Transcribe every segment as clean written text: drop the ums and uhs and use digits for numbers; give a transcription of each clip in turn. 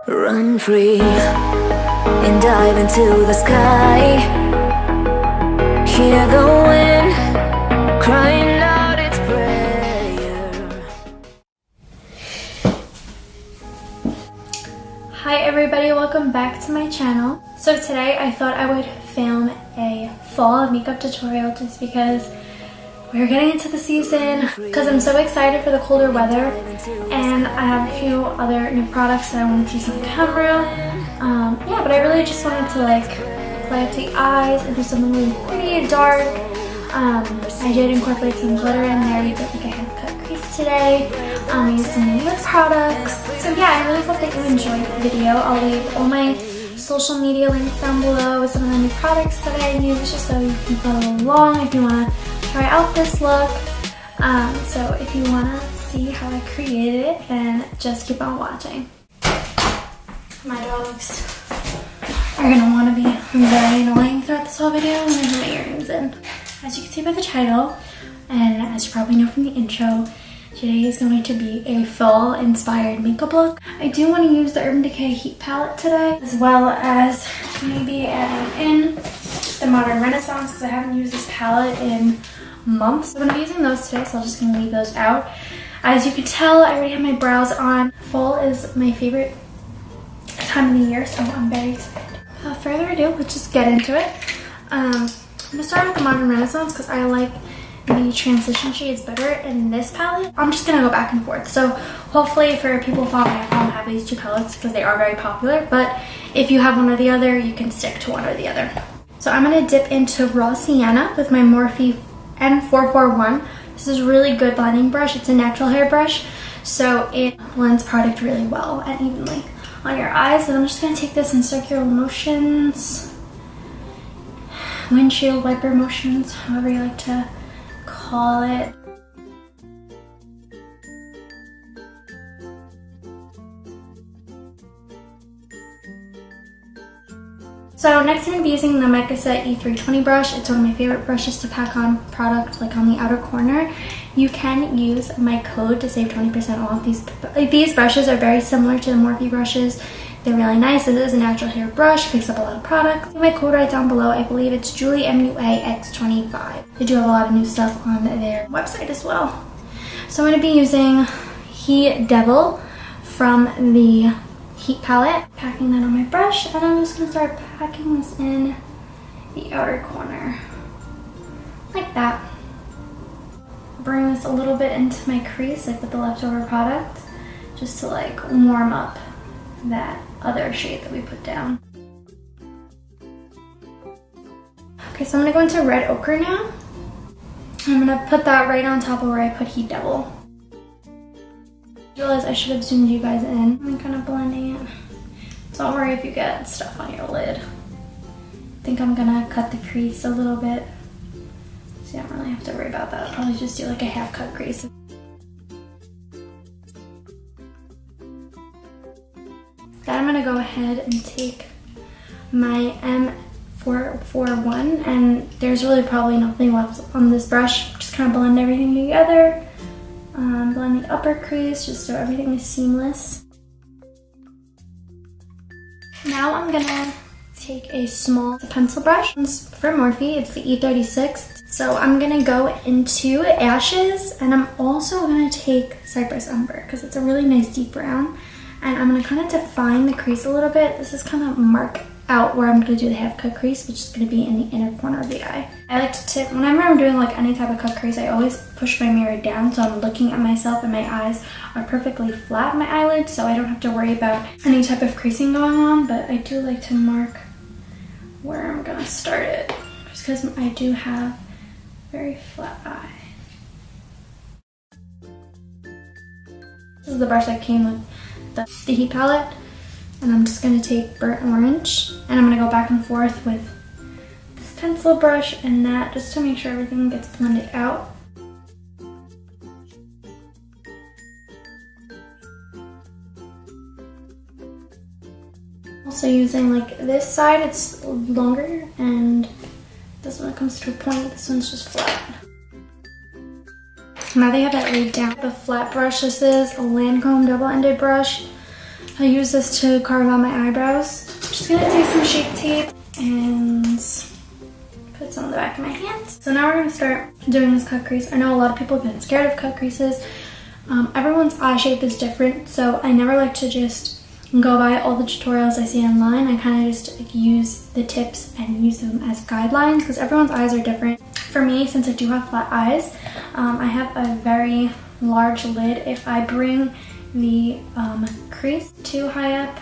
Run free and dive into the sky. Hear the wind crying out its prayer. Hi everybody, welcome back to my channel. So today I thought I would film a fall makeup tutorial just because we're getting into the season, because I'm so excited for the colder weather, and I have a few other new products that I want to use on camera. Yeah, but I really just wanted to like light up the eyes and do something really pretty and dark. I did incorporate some glitter in there. You did think I had cut crease today. I used some new lip products. So yeah, I really hope that you enjoyed the video. I'll leave all my social media links down below with some of the new products that I use, just so you can follow along if you want to try out this look. So if you want to see how I created it, then just keep on watching. My dogs are going to want to be very annoying throughout this whole video when I have my earrings in. As you can see by the title, and as you probably know from the intro, today is going to be a fall inspired makeup look. I do want to use the Urban Decay Heat Palette today, as well as maybe adding in the Modern Renaissance, because I haven't used this palette in months. I'm going to be using those today, so I'm just going to leave those out. As you can tell, I already have my brows on. Fall is my favorite time of the year, so I'm very excited. Without further ado, let's just get into it. I'm going to start with the Modern Renaissance because I like the transition shades better in this palette. I'm just going to go back and forth. So hopefully for people following at home have these two palettes because they are very popular, but if you have one or the other, you can stick to one or the other. So I'm going to dip into Raw Sienna with my Morphe N441. This is a really good blending brush. It's a natural hair brush, so it blends product really well and evenly on your eyes. And I'm just going to take this in circular motions, windshield wiper motions, however you like to call it. So next I'm going to be using the Micasa E320 brush. It's one of my favorite brushes to pack on product, like on the outer corner. You can use my code to save 20% off. These brushes are very similar to the Morphe brushes. They're really nice. This is a natural hair brush, picks up a lot of product. My code right down below, I believe it's JulieMUAX25. They do have a lot of new stuff on their website as well. So I'm going to be using Heat Devil from the Heat Palette, packing that on my brush, and I'm just going to start packing this in the outer corner, like that. Bring this a little bit into my crease, like with the leftover product, just to like warm up that other shade that we put down. Okay, so I'm going to go into Red Ochre now. I'm going to put that right on top of where I put Heat Devil. I realized I should have zoomed you guys in. I'm kind of blending it. Don't worry if you get stuff on your lid. I think I'm going to cut the crease a little bit, so you don't really have to worry about that. I'll probably just do like a half cut crease. Then I'm going to go ahead and take my M441, and there's really probably nothing left on this brush. Just kind of blend everything together. Blend the upper crease just so everything is seamless. Now I'm going to take a small pencil brush for Morphe. It's the E36. So I'm going to go into Ashes, and I'm also going to take Cypress Umber because it's a really nice deep brown. And I'm going to kind of define the crease a little bit. This is kind of mark out where I'm going to do the half cut crease, which is going to be in the inner corner of the eye. I like to tip, whenever I'm doing like any type of cut crease, I always push my mirror down so I'm looking at myself and my eyes are perfectly flat in my eyelids, so I don't have to worry about any type of creasing going on. But I do like to mark where I'm going to start it, just because I do have very flat eye. This is the brush that came with the Heat Palette, and I'm just going to take Burnt Orange, and I'm going to go back and forth with this pencil brush and that, just to make sure everything gets blended out. Also using like this side, it's longer, and this one comes to a point, this one's just flat. Now that you have that laid down, the flat brush, this is a Lancome double-ended brush. I use this to carve out my eyebrows. Just gonna take some Shape Tape and put some on the back of my hands. So now we're gonna start doing this cut crease. I know a lot of people have been scared of cut creases. Everyone's eye shape is different, so I never like to just go by all the tutorials I see online. I kind of just use the tips and use them as guidelines because everyone's eyes are different. For me, since I do have flat eyes, I have a very large lid. If I bring the crease too high up,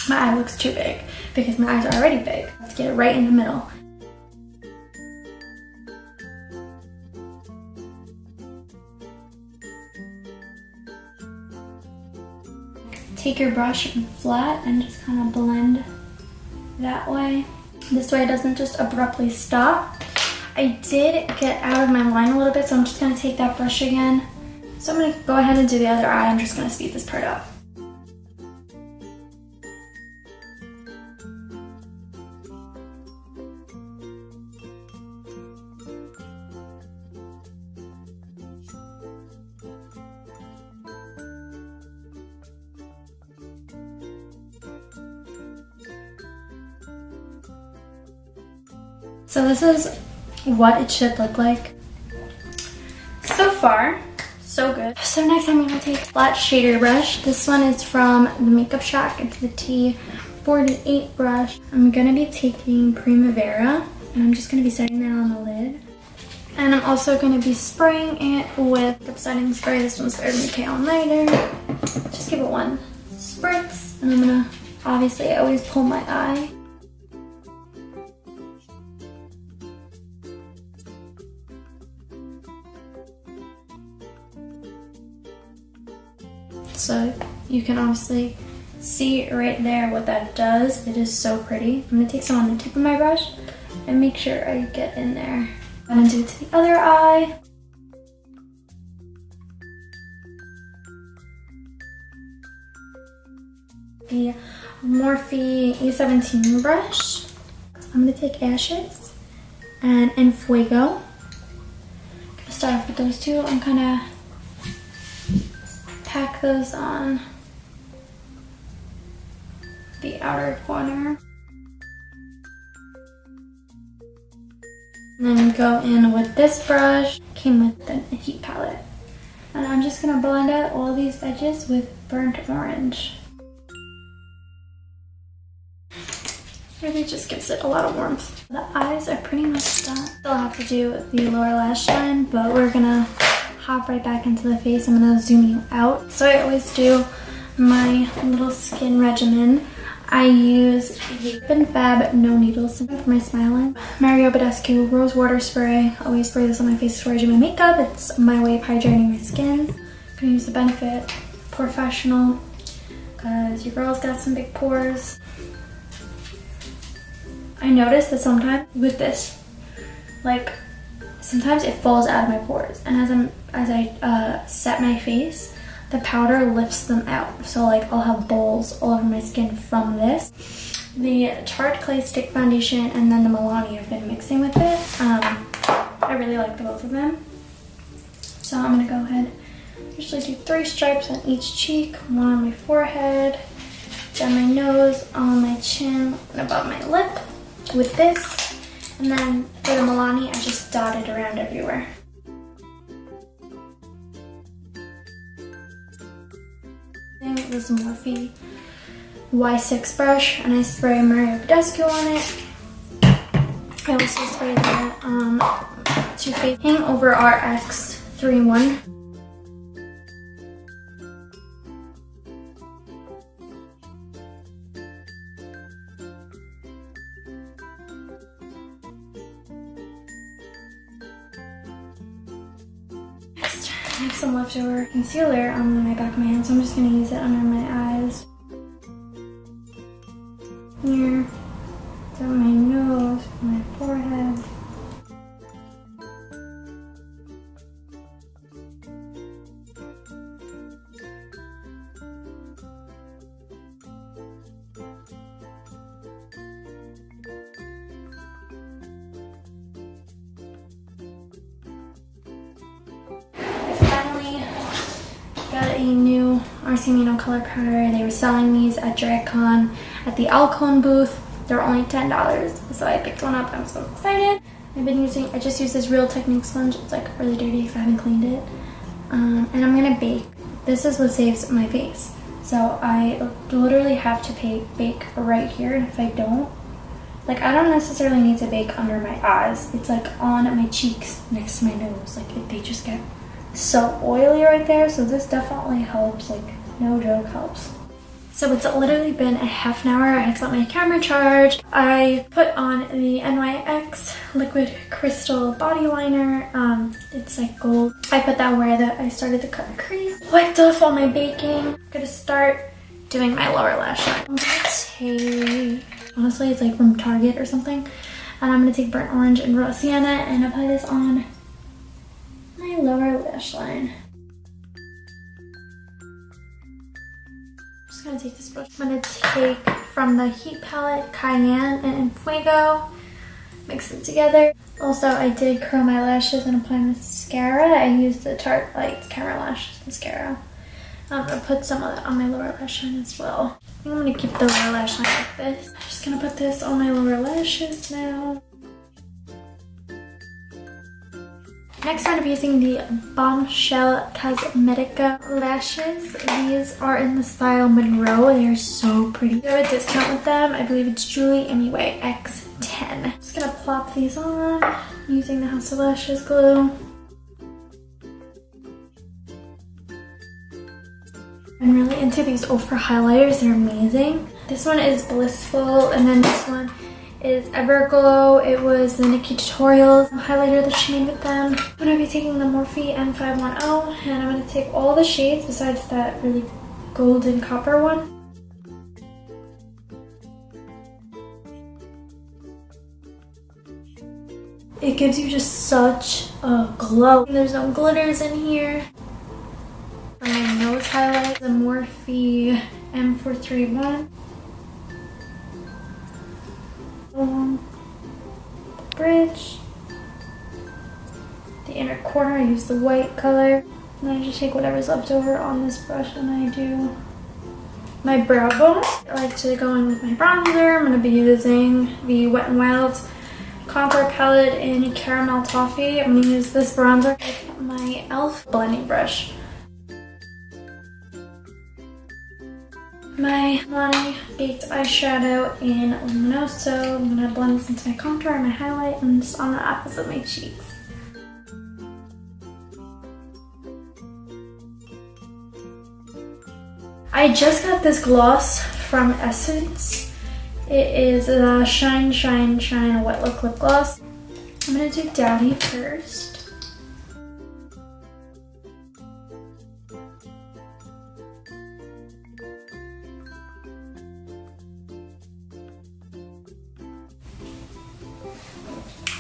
my eye looks too big because my eyes are already big. Let's get it right in the middle. Take your brush flat and just kind of blend that way. This way it doesn't just abruptly stop. I did get out of my line a little bit, so I'm just gonna take that brush again. So I'm gonna go ahead and do the other eye. I'm just gonna speed this part up. So this is what it should look like. So far, so good. So next I'm gonna take a flat shader brush. This one is from the Makeup Shack. It's the T48 brush. I'm gonna be taking Primavera and I'm just gonna be setting that on the lid. And I'm also gonna be spraying it with the setting spray. This one's Urban All Nighter. Just give it one spritz and I'm gonna, obviously I always pull my eye. So you can obviously see right there what that does. It is so pretty. I'm gonna take some on the tip of my brush and make sure I get in there. I'm gonna do it to the other eye. The Morphe A17 brush. I'm gonna take Ashes and Enfuego. I'm gonna start off with those two. I'm gonna pack those on the outer corner. And then go in with this brush. Came with the heat palette. And I'm just gonna blend out all these edges with burnt orange. Really just gives it a lot of warmth. The eyes are pretty much done. Still have to do the lower lash line, but we're gonna hop right back into the face. I'm gonna zoom you out. So I always do my little skin regimen. I use the Fit Fab No Needles for my smile line. Mario Badescu Rose Water Spray. I always spray this on my face before I do my makeup. It's my way of hydrating my skin. I'm gonna use the Benefit Professional because your girl's got some big pores. I noticed that sometimes with this, like, sometimes it falls out of my pores, and as I set my face, the powder lifts them out. So like I'll have balls all over my skin from this. The Tarte Clay Stick Foundation and then the Milani I've been mixing with it. I really like the both of them. So I'm gonna go ahead, usually do 3 stripes on each cheek, 1 on my forehead, down my nose, on my chin, and above my lip with this. And then for the Milani, I just dot it around everywhere. Then this Morphe Y6 brush, and I spray Mario Badescu on it. I also spray the Too Faced Hangover RX 3-in-1. I have some leftover concealer on my back of my hand, so I'm just going to use it under my eyes. Here, down my nose, my forehead. Got a new Arsenino color powder. They were selling these at DragCon at the Alcone booth. They're only $10, so I picked one up. I'm so excited. I just used this Real Technique sponge. It's like really dirty because I haven't cleaned it. And I'm gonna bake. This is what saves my face. So I literally have to bake right here, and if I don't, like, I don't necessarily need to bake under my eyes. It's like on my cheeks next to my nose. Like, they just get so oily right there. So this definitely helps, like, no joke, helps. So it's literally been a half an hour. I had set my camera charged. I put on the NYX Liquid Crystal Body Liner. It's like gold. I put that where I started to cut the crease. Wiped off all my baking. I'm gonna start doing my lower lash line. I'm gonna take, honestly, it's like from Target or something. And I'm gonna take Burnt Orange and Raw Sienna and apply this on my lower lash line. I'm gonna take this brush. I'm gonna take from the Heat palette Cayenne and Fuego, mix them together. Also, I did curl my lashes and apply mascara. I used the Tarte Lights Camera Lashes mascara. I'm gonna put some of that on my lower lash line as well. I think I'm gonna keep the lower lash line like this. I'm just gonna put this on my lower lashes now. Next, I'm going to be using the Bombshell Cosmetica lashes. These are in the style Monroe. They are so pretty. I have a discount with them. I believe it's Julie MUA X10. Just going to plop these on using the House of Lashes glue. I'm really into these Ofra highlighters. They're amazing. This one is Blissful, and then this one is Everglow. It was the Nikki Tutorials highlighter that she made with them. I'm going to be taking the Morphe M510, and I'm going to take all the shades besides that really golden copper one. It gives you just such a glow. There's no glitters in here. For my nose highlight, the Morphe M431. The bridge, the inner corner, I use the white color, and then I just take whatever's left over on this brush and I do my brow bone. I like to go in with my bronzer. I'm going to be using the Wet n Wild Contour Palette in Caramel Toffee. I'm going to use this bronzer with my e.l.f. blending brush. My baked eyeshadow in Luminoso. I'm going to blend this into my contour and my highlight and just on the opposite of my cheeks. I just got this gloss from Essence. It is the Shine Shine Shine Wet Look Lip Gloss. I'm going to do Downy first.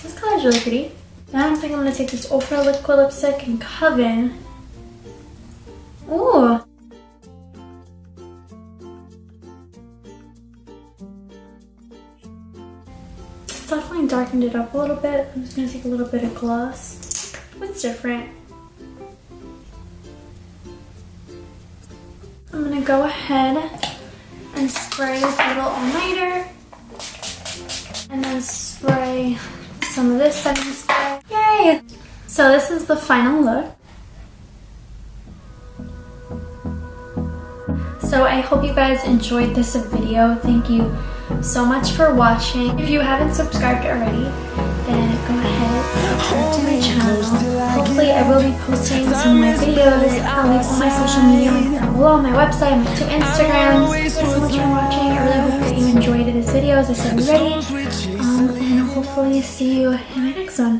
This color is really pretty. Now I think I'm going to take this Ofra Liquid Lipstick in Coven. Ooh! It's definitely darkened it up a little bit. I'm just going to take a little bit of gloss. It's different. I'm going to go ahead and spray this little all-nighter. And then spray some of this setting spray. Yay! So this is the final look. So I hope you guys enjoyed this video. Thank you so much for watching. If you haven't subscribed already, then go ahead and subscribe to my channel. Hopefully I will be posting some more videos. I'll leave all my social media links down below, my website, my 2 Instagrams. Thank you so much for watching. I really hope that you enjoyed this video as I said already. And hopefully see you in my next one.